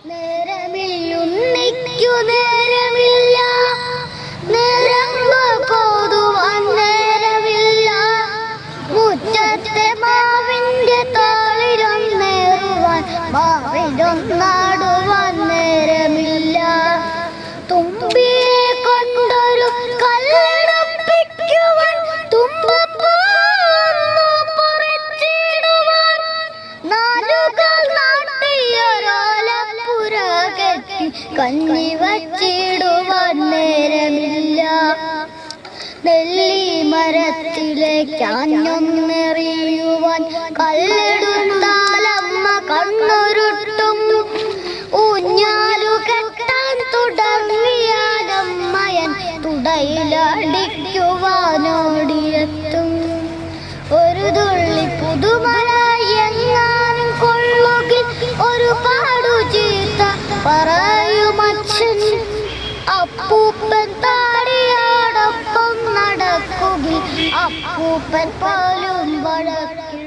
നേരമില്ലുണ്ണിക്കു നേരമില്ല, നേരങ്ങൾ കോതുവാൻ നേരമില്ല. മുറ്റത്തെ മാവിന്റെ താളിലൊന്നേറുവാൻ മാവിലൊന്നാടുവാൻ നേരമില്ല. തുമ്പിയെ കൊണ്ടൊരു കല്ലെടുപ്പിക്കുവാൻ തുമ്പപ്പൂ പറിച്ചിടുവാൻ നാലുകാൽ നാട്ടിയൊരോലപ്പുര കെട്ടി കഞ്ഞി വച്ചിടുവാൻ നേരമില്ല. നെല്ലി മരത്തിലേക്കാഞ്ഞൊന്നെറിയുവാൻ കല്ലെടുത്താലമ്മ കണ്ണുരുട്ടും. ഊഞ്ഞാലു കെട്ടാൻ തുടങ്ങിയാലമ്മയൻ തുടയിലടിക്കുവാനോടിയെത്തും. ഒരു തുള്ളി പുതുമഴ എങ്ങാനും കൊള്ളുകിൽ ഒരുപാടു ചീത്ത പറയുമച്ഛൻ. അപ്പൂപ്പൻ താടിയോടൊപ്പം നടക്കുകിൽ അപ്പൂപ്പൻ പോലും വഴക്കി